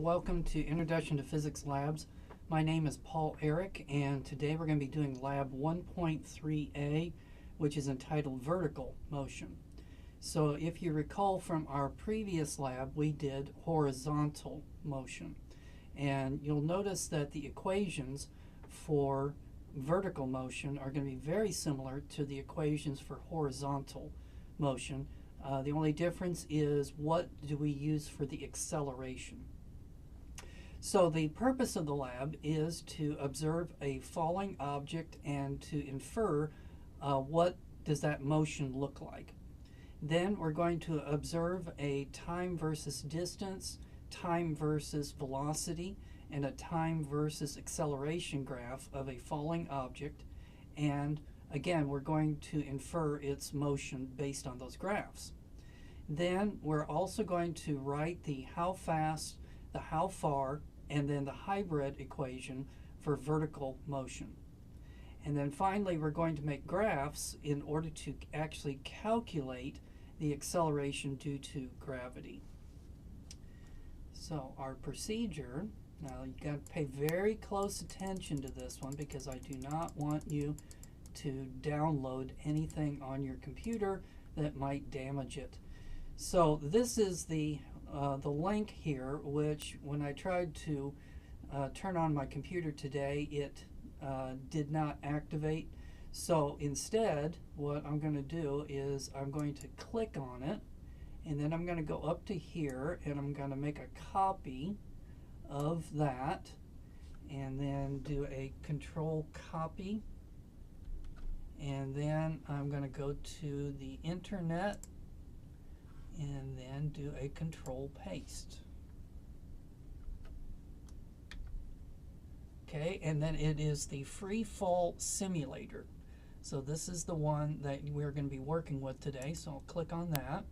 and welcome to Introduction to Physics Labs. My name is Paul Eric, and today we're going to be doing Lab 1.3a, which is entitled Vertical Motion. So if you recall from our previous lab, we did horizontal motion. And you'll notice that the equations for vertical motion are going to be very similar to the equations for horizontal motion. The only difference is what do we use for the acceleration. So the purpose of the lab is to observe a falling object and to infer what does that motion look like. Then we're going to observe a time versus distance, time versus velocity, and a time versus acceleration graph of a falling object. And again, we're going to infer its motion based on those graphs. Then we're also going to write the how fast, the how far, and then the hybrid equation for vertical motion. And then finally, we're going to make graphs in order to actually calculate the acceleration due to gravity. So our procedure, now you've got to pay very close attention to this one because I do not want you to download anything on your computer that might damage it. So this is the link here, which when I tried to turn on my computer today, it did not activate. So instead, what I'm going to do is I'm going to click on it, and then I'm going to go up to here, and I'm going to make a copy of that, and then do a control copy, and then I'm going to go to the internet and then do a control paste. Okay, and then it is the free fall simulator. So this is the one that we're going to be working with today, so I'll click on that.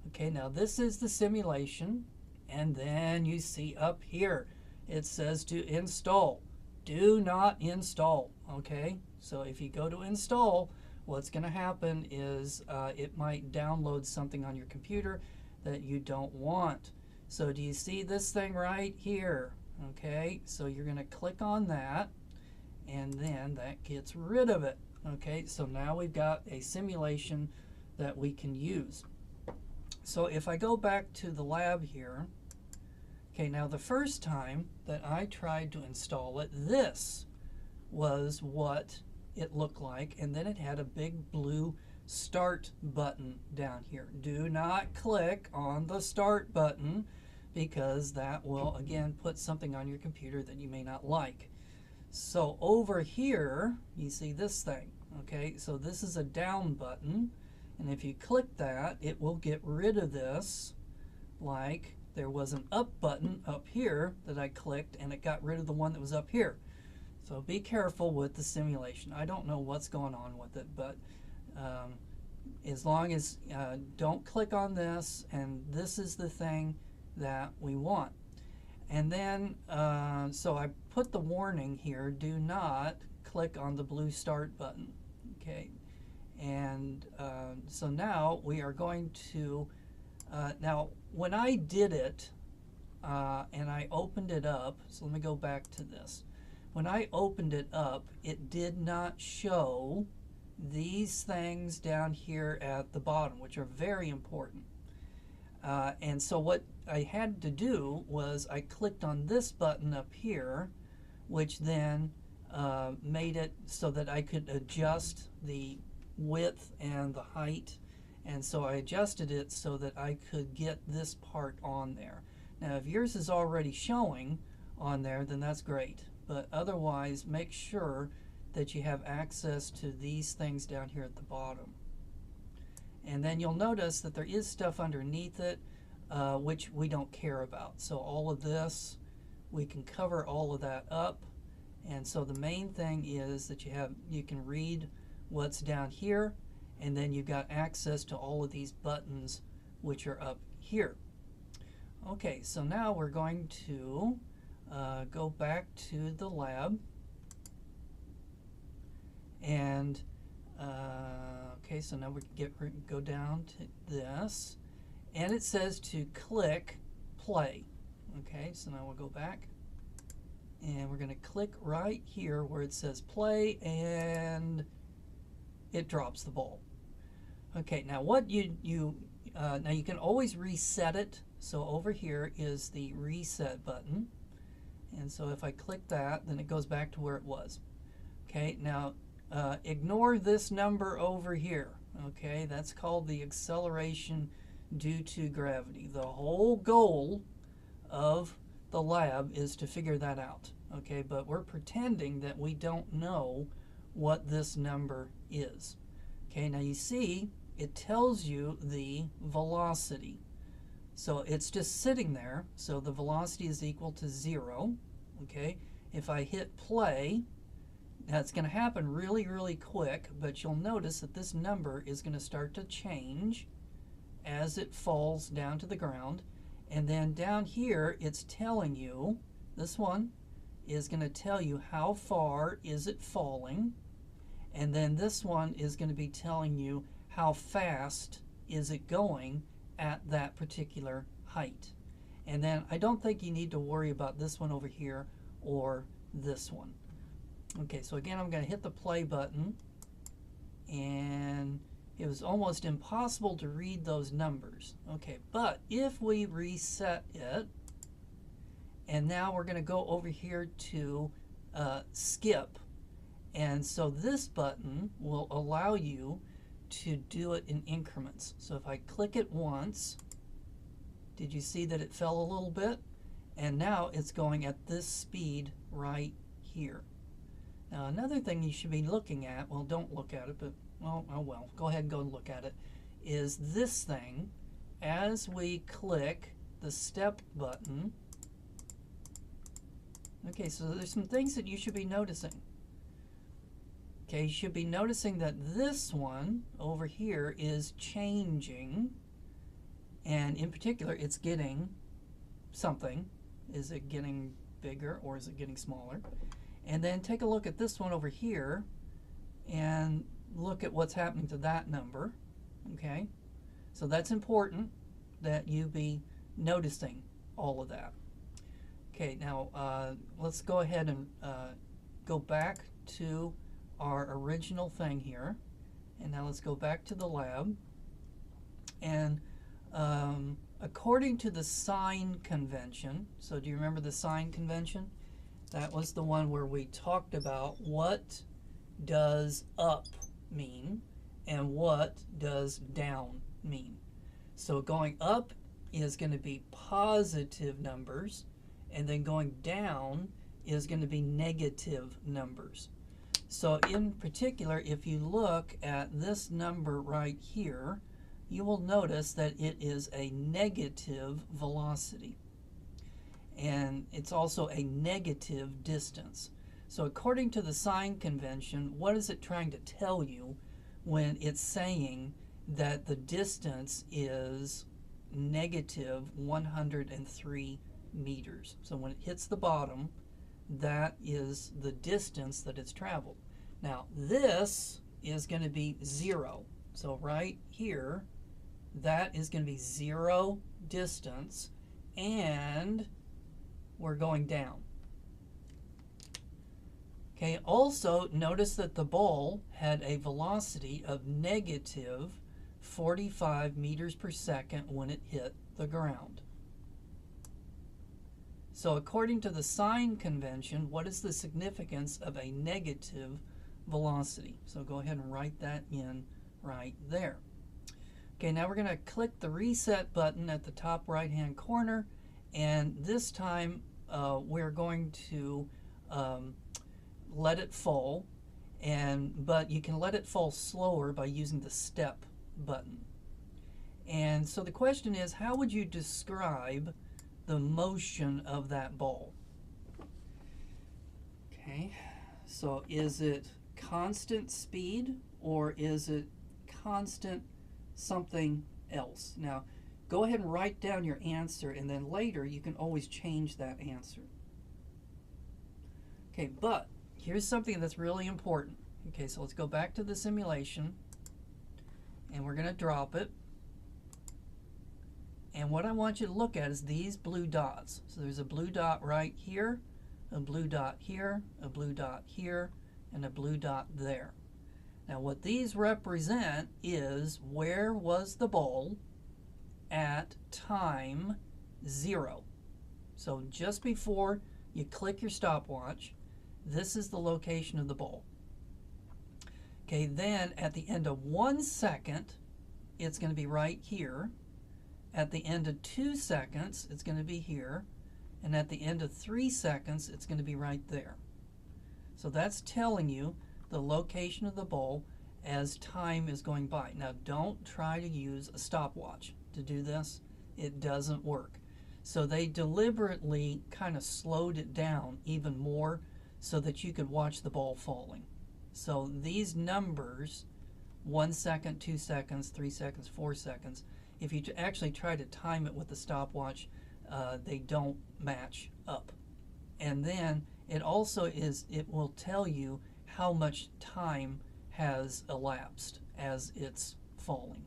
Okay, now this is the simulation, and then you see up here it says to install. Do not install. Okay, so if you go to install, what's going to happen is it might download something on your computer that you don't want. So do you see this thing right here? Okay, so you're going to click on that, and then that gets rid of it. Okay, so now we've got a simulation that we can use. So if I go back to the lab here, okay, now the first time that I tried to install it, this was what it looked like, and then it had a big blue start button down here. Do not click on the start button because that will again put something on your computer that you may not like. So over here you see this thing. Okay, so this is a down button, and if you click that, it will get rid of this. Like there was an up button up here that I clicked, and it got rid of the one that was up here. So be careful with the simulation. I don't know what's going on with it, but as long as don't click on this, and this is the thing that we want. And then so I put the warning here, do not click on the blue start button. Okay, and so now we are going to now when I did it and I opened it up, so let me go back to this. When I opened it up, it did not show these things down here at the bottom, which are very important. And so what I had to do was I clicked on this button up here, which then made it so that I could adjust the width and the height. And so I adjusted it so that I could get this part on there. Now, if yours is already showing on there, then that's great. But otherwise, make sure that you have access to these things down here at the bottom. And then you'll notice that there is stuff underneath it which we don't care about. So all of this, we can cover all of that up. And so the main thing is that you can read what's down here, and then you've got access to all of these buttons which are up here. Okay, so now we're going to go back to the lab, and okay, so now we can go down to this, and it says to click play. Okay, so now we'll go back and we're going to click right here where it says play, and it drops the ball. Okay, now what now you can always reset it. So over here is the reset button, and so if I click that, then it goes back to where it was. Okay, now ignore this number over here. Okay, that's called the acceleration due to gravity. The whole goal of the lab is to figure that out. Okay, but we're pretending that we don't know what this number is. Okay, now you see it tells you the velocity. So it's just sitting there. So the velocity is equal to 0. Okay, if I hit play, that's going to happen really, really quick, but you'll notice that this number is going to start to change as it falls down to the ground. And then down here, it's telling you, this one is going to tell you how far is it falling. And then this one is going to be telling you how fast is it going at that particular height. And then I don't think you need to worry about this one over here or this one. Okay, so again, I'm going to hit the play button, and it was almost impossible to read those numbers. Okay, but if we reset it, and now we're going to go over here to skip, and so this button will allow you to do it in increments. So if I click it once, did you see that it fell a little bit? And now it's going at this speed right here. Now another thing you should be looking at, well, don't look at it, but oh well, go ahead and go look at it, is this thing. As we click the step button, okay, so there's some things that you should be noticing. Okay, you should be noticing that this one over here is changing, and in particular, it's getting something. Is it getting bigger or is it getting smaller? And then take a look at this one over here and look at what's happening to that number. Okay, so that's important that you be noticing all of that. Okay, now let's go ahead and go back to our original thing here, and now let's go back to the lab. And according to the sign convention, so do you remember the sign convention? That was the one where we talked about what does up mean and what does down mean. So going up is going to be positive numbers, and then going down is going to be negative numbers. So in particular, if you look at this number right here, you will notice that it is a negative velocity. And it's also a negative distance. So according to the sign convention, what is it trying to tell you when it's saying that the distance is negative 103 meters? So when it hits the bottom, that is the distance that it's traveled. Now this is going to be 0. So right here, that is going to be 0 distance, and we're going down. Okay, also notice that the ball had a velocity of negative 45 meters per second when it hit the ground. So according to the sign convention, what is the significance of a negative velocity? So go ahead and write that in right there. Okay, now we're going to click the reset button at the top right hand corner, and this time we're going to let it fall, but you can let it fall slower by using the step button. And so the question is, how would you describe the motion of that ball? Okay, so is it constant speed or is it constant something else? Now go ahead and write down your answer, and then later you can always change that answer. Okay, but here's something that's really important. Okay, so let's go back to the simulation, and we're going to drop it. And what I want you to look at is these blue dots. So there's a blue dot right here, a blue dot here, a blue dot here, and a blue dot there. Now what these represent is where was the ball at time 0. So just before you click your stopwatch, this is the location of the ball. Okay, then at the end of 1 second, it's going to be right here. At the end of 2 seconds, it's going to be here. And at the end of 3 seconds, it's going to be right there. So that's telling you the location of the ball as time is going by. Now, don't try to use a stopwatch to do this. It doesn't work. So they deliberately kind of slowed it down even more so that you could watch the ball falling. So these numbers, 1 second, 2 seconds, 3 seconds, 4 seconds, if you actually try to time it with the stopwatch, they don't match up. And then it also it will tell you how much time has elapsed as it's falling.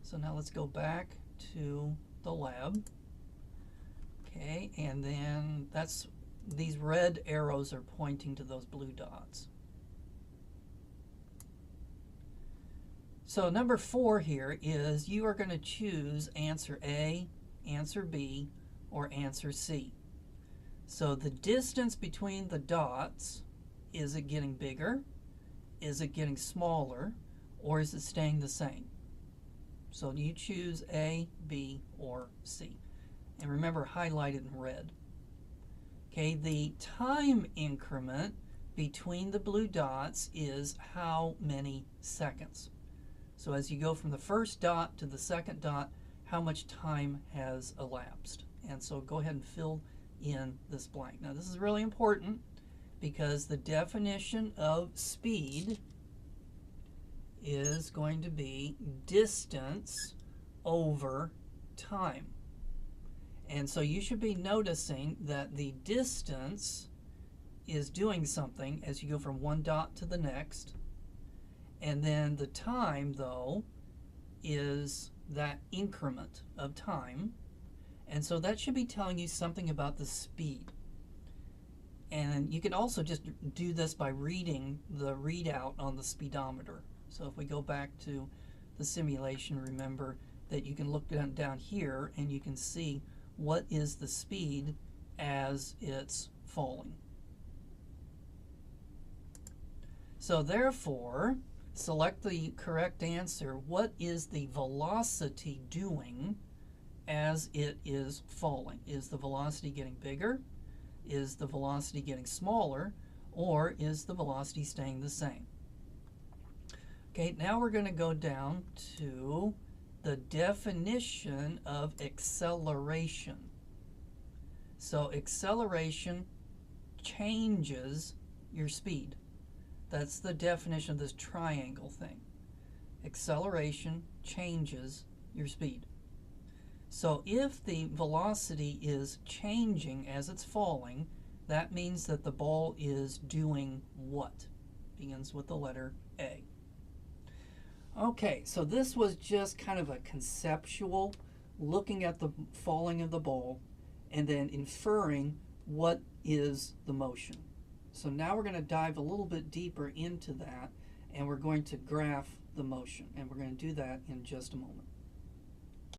So now let's go back to the lab. Okay, and then these red arrows are pointing to those blue dots. So number 4 here is you are going to choose answer A, answer B, or answer C. So the distance between the dots, is it getting bigger? Is it getting smaller? Or is it staying the same? So you choose A, B, or C. And remember, highlight it in red. Okay, the time increment between the blue dots is how many seconds. So as you go from the first dot to the second dot, how much time has elapsed? And so go ahead and fill in this blank. Now this is really important because the definition of speed is going to be distance over time. And so you should be noticing that the distance is doing something as you go from one dot to the next. And then the time, though, is that increment of time. And so that should be telling you something about the speed. And you can also just do this by reading the readout on the speedometer. So if we go back to the simulation, remember that you can look down here and you can see what is the speed as it's falling. So therefore, select the correct answer. What is the velocity doing as it is falling? Is the velocity getting bigger? Is the velocity getting smaller? Or is the velocity staying the same? Okay, now we're going to go down to the definition of acceleration. So acceleration changes your speed. That's the definition of this triangle thing. Acceleration changes your speed. So if the velocity is changing as it's falling, that means that the ball is doing what? Begins with the letter A. Okay, so this was just kind of a conceptual looking at the falling of the ball and then inferring what is the motion. So now we're going to dive a little bit deeper into that, and we're going to graph the motion, and we're going to do that in just a moment.